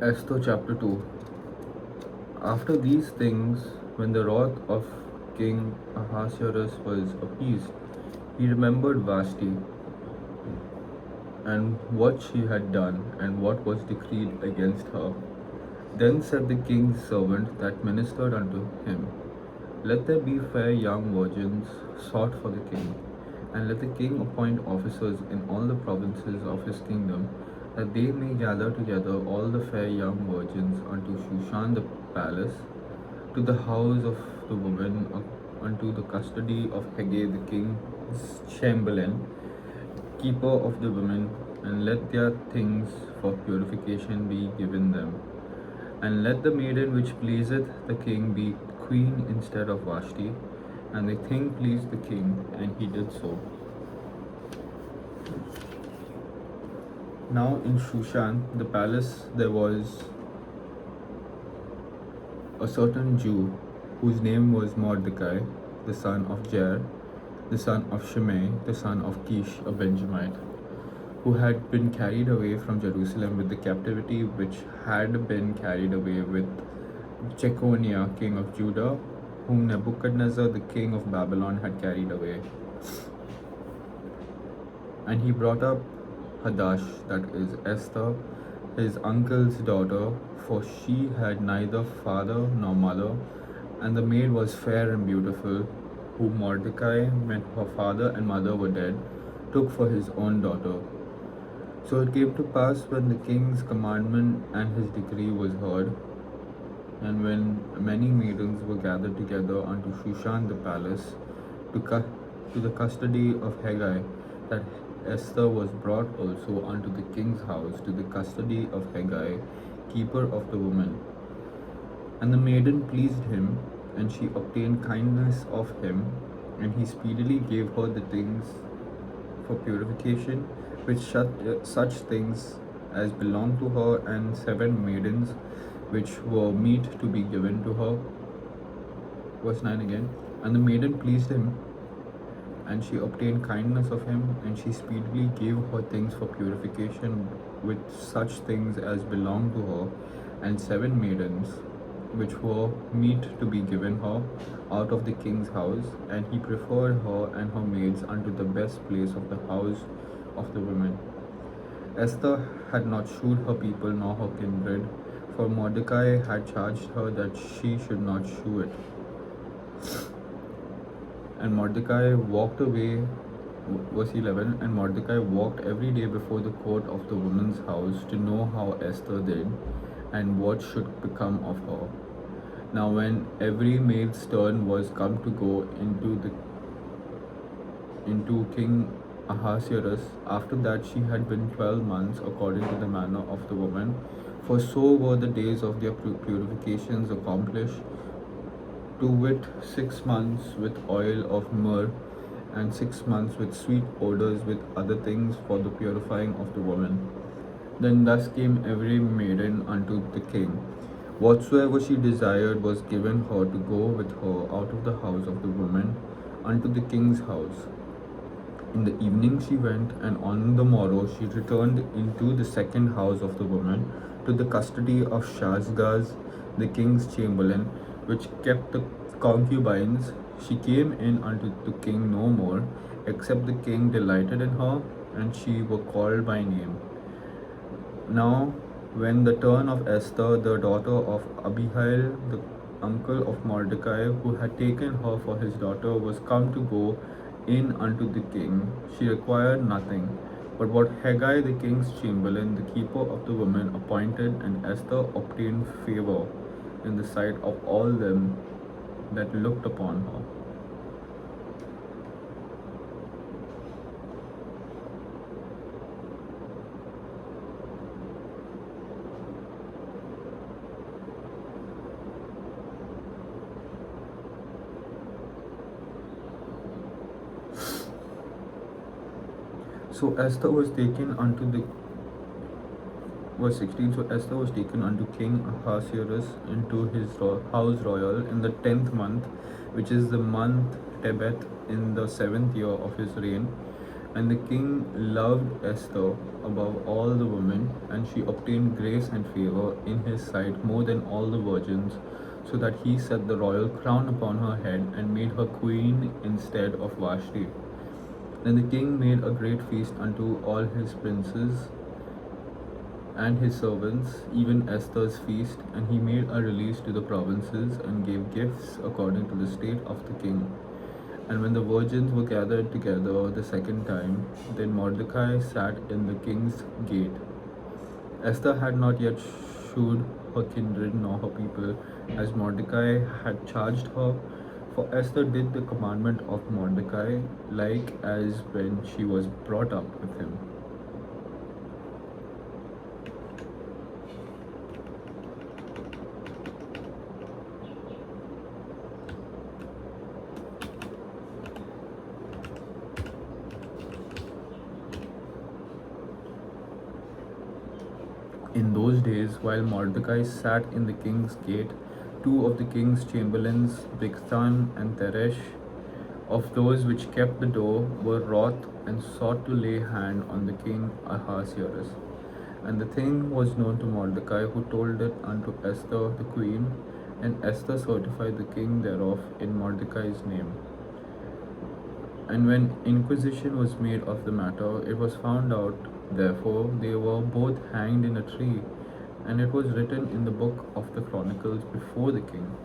Esther chapter 2. After these things, when the wrath of King Ahasuerus was appeased, he remembered Vashti and what she had done and what was decreed against her. Then said the king's servant that ministered unto him, Let there be fair young virgins sought for the king, and let the king appoint officers in all the provinces of his kingdom, that they may gather together all the fair young virgins unto Shushan the palace, to the house of the woman, unto the custody of Haggai the king's chamberlain, keeper of the women, and let their things for purification be given them. And let the maiden which pleaseth the king be queen instead of Vashti. And the thing pleased the king, and he did so. Now in Shushan, the palace, there was a certain Jew, whose name was Mordecai, the son of Jair, the son of Shimei, the son of Kish, a Benjamite, who had been carried away from Jerusalem with the captivity which had been carried away with Jeconiah, king of Judah, whom Nebuchadnezzar, the king of Babylon, had carried away. And he brought up Hadash, that is Esther, his uncle's daughter, for she had neither father nor mother, and the maid was fair and beautiful, whom Mordecai, when her father and mother were dead, took for his own daughter. So it came to pass, when the king's commandment and his decree was heard, and when many maidens were gathered together unto Shushan the palace, to the custody of Haggai, that Esther was brought also unto the king's house to the custody of Haggai, keeper of the women. And the maiden pleased him, and she obtained kindness of him, and he speedily gave her the things for purification, which such things as belonged to her, and 7 maidens which were meet to be given to her. Verse 9 again. And the maiden pleased him, and she obtained kindness of him, and she speedily gave her things for purification, with such things as belonged to her, and 7 maidens which were meet to be given her out of the king's house, and he preferred her and her maids unto the best place of the house of the women. Esther had not shewed her people nor her kindred, for Mordecai had charged her that she should not shew it. And Mordecai walked away, verse 11, and Mordecai walked every day before the court of the woman's house to know how Esther did, and what should become of her. Now when every maid's turn was come to go into King Ahasuerus, after that she had been 12 months according to the manner of the woman, for so were the days of their purifications accomplished, to wit 6 months with oil of myrrh, and 6 months with sweet odors with other things for the purifying of the woman. Then thus came every maiden unto the king. Whatsoever she desired was given her to go with her out of the house of the woman unto the king's house. In the evening she went, and on the morrow she returned into the second house of the woman, to the custody of Shashgaz, the king's chamberlain, which kept the concubines. She came in unto the king no more, except the king delighted in her, and she were called by name. Now, when the turn of Esther, the daughter of Abihail, the uncle of Mordecai, who had taken her for his daughter, was come to go in unto the king, she required nothing but what Haggai the king's chamberlain, the keeper of the women, appointed, and Esther obtained favor in the sight of all them that looked upon her. So Esther was taken unto the verse 16. So Esther was taken unto King Ahasuerus into his house royal in the 10th month, which is the month Tebeth, in the 7th year of his reign. And the king loved Esther above all the women, and she obtained grace and favor in his sight more than all the virgins, so that he set the royal crown upon her head and made her queen instead of Vashti. Then the king made a great feast unto all his princes and his servants, even Esther's feast, and he made a release to the provinces and gave gifts according to the state of the king. And when the virgins were gathered together the second time, then Mordecai sat in the king's gate. Esther had not yet shewed her kindred nor her people, as Mordecai had charged her. For Esther did the commandment of Mordecai, like as when she was brought up with him. In those days, while Mordecai sat in the king's gate, two of the king's chamberlains, Bigthan and Teresh, of those which kept the door, were wroth and sought to lay hand on the king Ahasuerus. And the thing was known to Mordecai, who told it unto Esther the queen, and Esther certified the king thereof in Mordecai's name. And when inquisition was made of the matter, it was found out, therefore they were both hanged in a tree, and it was written in the book of the Chronicles before the king.